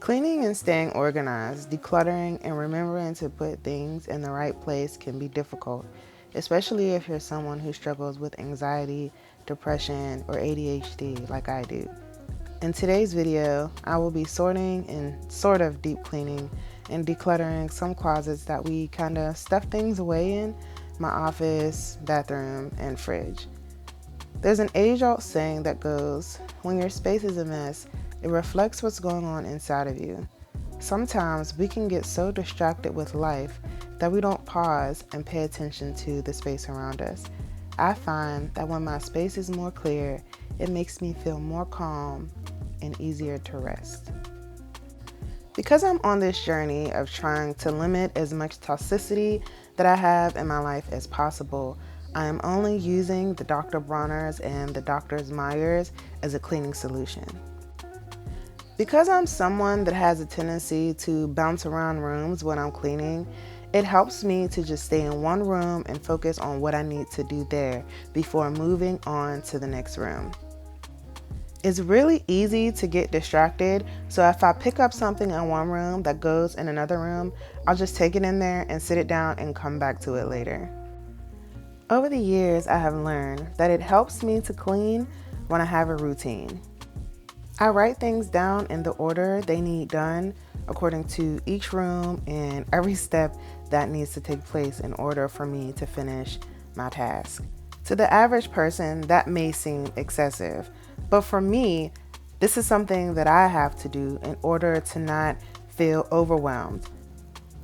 Cleaning and staying organized, decluttering, and remembering to put things in the right place can be difficult, especially if you're someone who struggles with anxiety, depression, or ADHD like I do. In today's video, I will be sorting and sort of deep cleaning and decluttering some closets that we kind of stuff things away in, my office, bathroom, and fridge. There's an age-old saying that goes, when your space is a mess, it reflects what's going on inside of you. Sometimes we can get so distracted with life that we don't pause and pay attention to the space around us. I find that when my space is more clear, it makes me feel more calm and easier to rest. Because I'm on this journey of trying to limit as much toxicity that I have in my life as possible, I am only using the Dr. Bronner's and the Dr. Meyer's as a cleaning solution. Because I'm someone that has a tendency to bounce around rooms when I'm cleaning, it helps me to just stay in one room and focus on what I need to do there before moving on to the next room. It's really easy to get distracted, so if I pick up something in one room that goes in another room, I'll just take it in there and sit it down and come back to it later. Over the years, I have learned that it helps me to clean when I have a routine. I write things down in the order they need done according to each room and every step that needs to take place in order for me to finish my task. To the average person, that may seem excessive, but for me, this is something that I have to do in order to not feel overwhelmed.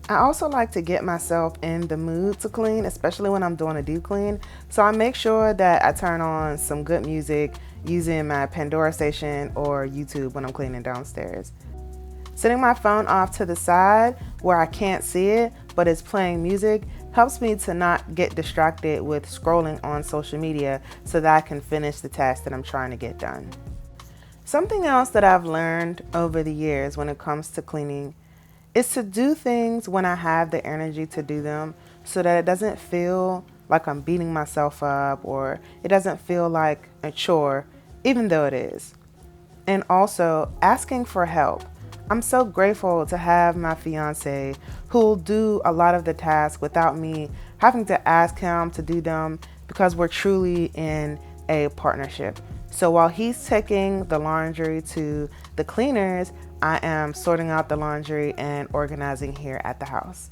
I also like to get myself in the mood to clean, especially when I'm doing a deep clean. So I make sure that I turn on some good music using my Pandora station or YouTube when I'm cleaning downstairs. Setting my phone off to the side where I can't see it, but it's playing music, helps me to not get distracted with scrolling on social media so that I can finish the task that I'm trying to get done. Something else that I've learned over the years when it comes to cleaning is to do things when I have the energy to do them so that it doesn't feel like I'm beating myself up or it doesn't feel like a chore, even though it is. And also asking for help. I'm so grateful to have my fiance who will do a lot of the tasks without me having to ask him to do them because we're truly in a partnership. So while he's taking the laundry to the cleaners, I am sorting out the laundry and organizing here at the house.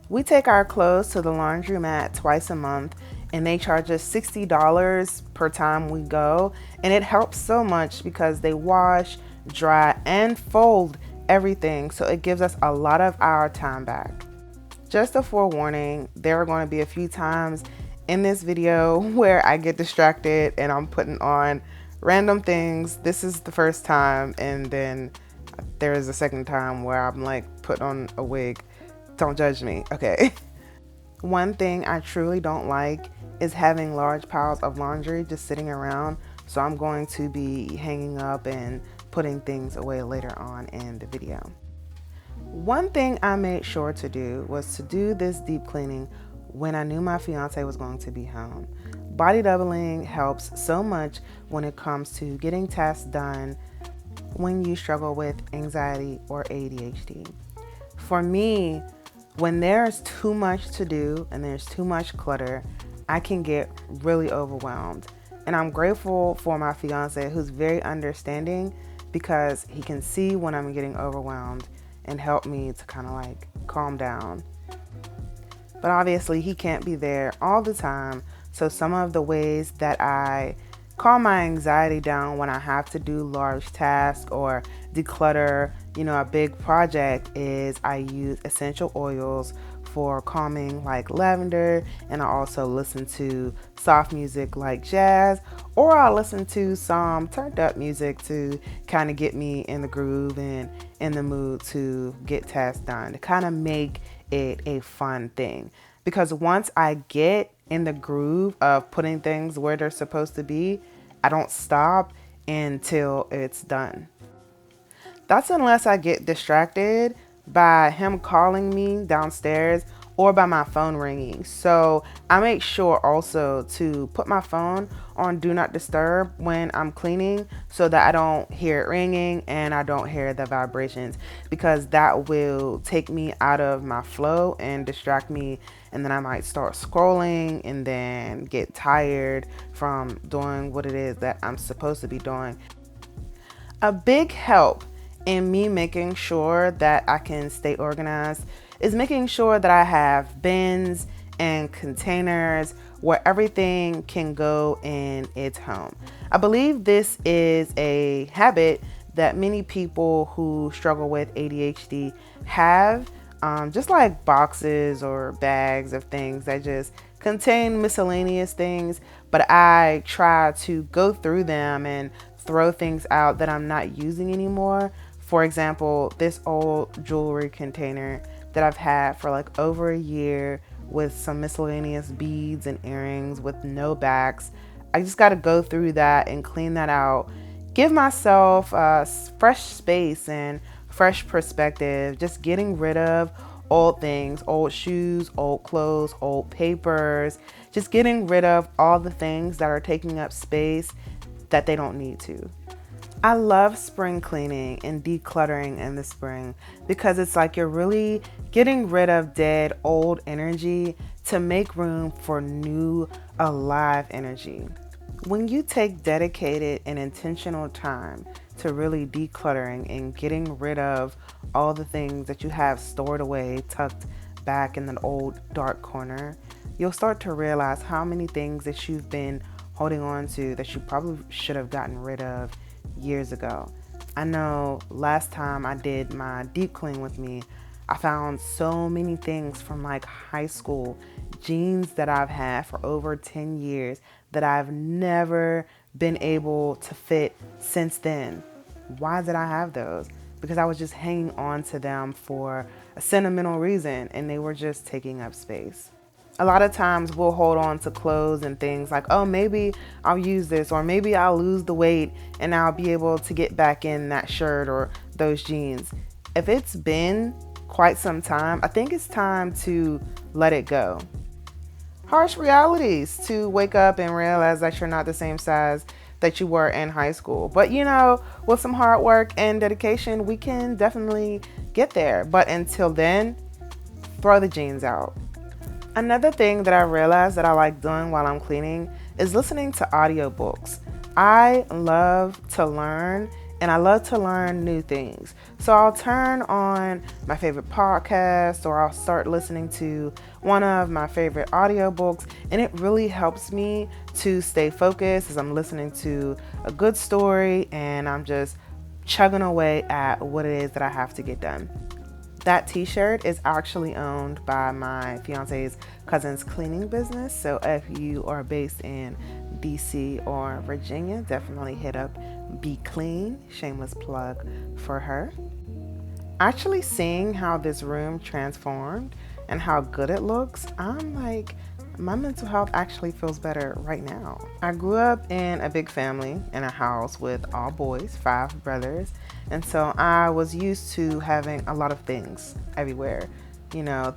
We take our clothes to the laundromat twice a month and they charge us $60 per time we go. And it helps so much because they wash, dry, and fold everything. So it gives us a lot of our time back. Just a forewarning, there are going to be a few times in this video where I get distracted and I'm putting on random things. This is the first time, and then there is a second time where I'm like put on a wig. Don't judge me, okay? One thing I truly don't like is having large piles of laundry just sitting around. So I'm going to be hanging up and putting things away later on in the video. One thing I made sure to do was to do this deep cleaning when I knew my fiance was going to be home. Body doubling helps so much when it comes to getting tasks done when you struggle with anxiety or ADHD. For me, when there's too much to do and there's too much clutter, I can get really overwhelmed. And I'm grateful for my fiance who's very understanding because he can see when I'm getting overwhelmed and help me to kind of like calm down. But obviously he can't be there all the time. So some of the ways that I calm my anxiety down when I have to do large tasks or declutter, a big project is I use essential oils for calming like lavender, and I also listen to soft music like jazz, or I'll listen to some turned up music to kind of get me in the groove and in the mood to get tasks done, to kind of make it a fun thing. Because once I get in the groove of putting things where they're supposed to be, I don't stop until it's done. That's unless I get distracted by him calling me downstairs or by my phone ringing. So I make sure also to put my phone on do not disturb when I'm cleaning so that I don't hear it ringing and I don't hear the vibrations, because that will take me out of my flow and distract me, and then I might start scrolling and then get tired from doing what it is that I'm supposed to be doing. A big help in me making sure that I can stay organized is making sure that I have bins and containers where everything can go in its home. I believe this is a habit that many people who struggle with ADHD have, just like boxes or bags of things that just contain miscellaneous things, but I try to go through them and throw things out that I'm not using anymore. For example, this old jewelry container that I've had for like over a year with some miscellaneous beads and earrings with no backs. I just got to go through that and clean that out. Give myself fresh space and fresh perspective, just getting rid of old things, old shoes, old clothes, old papers, just getting rid of all the things that are taking up space that they don't need to. I love spring cleaning and decluttering in the spring because it's like you're really getting rid of dead old energy to make room for new alive energy. When you take dedicated and intentional time to really decluttering and getting rid of all the things that you have stored away, tucked back in an old dark corner, you'll start to realize how many things that you've been holding on to that you probably should have gotten rid of years ago. I know last time I did my deep clean with me, I found so many things from like high school, jeans that I've had for over 10 years that I've never been able to fit since then. Why did I have those? Because I was just hanging on to them for a sentimental reason and they were just taking up space. A lot of times we'll hold on to clothes and things like, oh, maybe I'll use this, or maybe I'll lose the weight and I'll be able to get back in that shirt or those jeans. If it's been quite some time, I think it's time to let it go. Harsh realities to wake up and realize that you're not the same size that you were in high school. But with some hard work and dedication, we can definitely get there. But until then, throw the jeans out. Another thing that I realized that I like doing while I'm cleaning is listening to audiobooks. I love to learn and I love to learn new things. So I'll turn on my favorite podcast or I'll start listening to one of my favorite audiobooks, and it really helps me to stay focused as I'm listening to a good story and I'm just chugging away at what it is that I have to get done. That t-shirt is actually owned by my fiance's cousin's cleaning business. So if you are based in DC or Virginia, definitely hit up Be Clean. Shameless plug for her. Actually seeing how this room transformed and how good it looks, I'm like, my mental health actually feels better right now. I grew up in a big family in a house with all boys, 5 brothers. And so I was used to having a lot of things everywhere.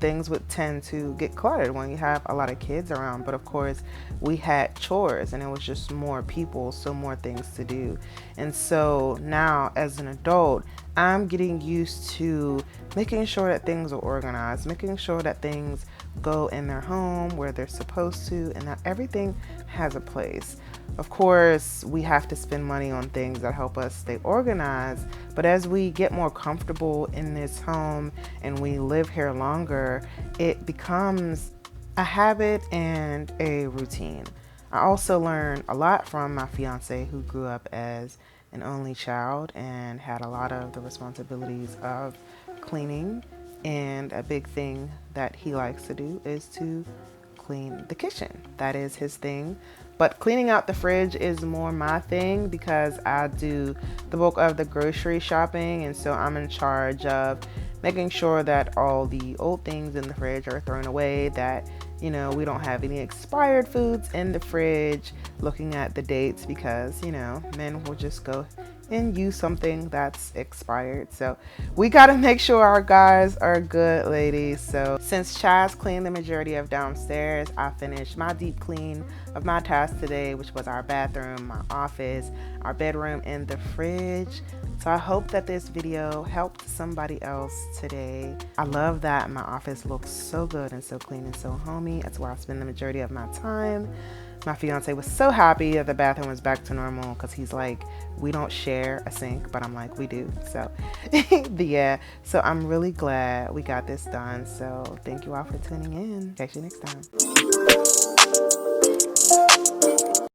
Things would tend to get cluttered when you have a lot of kids around. But of course, we had chores and it was just more people, so more things to do. And so now as an adult, I'm getting used to making sure that things are organized, making sure that things go in their home where they're supposed to, and that everything has a place. Of course, we have to spend money on things that help us stay organized, but as we get more comfortable in this home and we live here longer, it becomes a habit and a routine. I also learned a lot from my fiance, who grew up as an only child and had a lot of the responsibilities of cleaning. And a big thing that he likes to do is to clean the kitchen. That is his thing. But cleaning out the fridge is more my thing because I do the bulk of the grocery shopping. And so I'm in charge of making sure that all the old things in the fridge are thrown away, that we don't have any expired foods in the fridge, looking at the dates because men will just go and use something that's expired. So we got to make sure our guys are good, ladies. So since Chaz cleaned the majority of downstairs, I finished my deep clean of my task today, which was our bathroom, my office, our bedroom, and the fridge. So I hope that this video helped somebody else today. I love that my office looks so good and so clean and so homey. That's where I spend the majority of my time. My fiance was so happy that the bathroom was back to normal because he's like, we don't share a sink, but I'm like, we do. So yeah, so I'm really glad we got this done. So thank you all for tuning in. Catch you next time.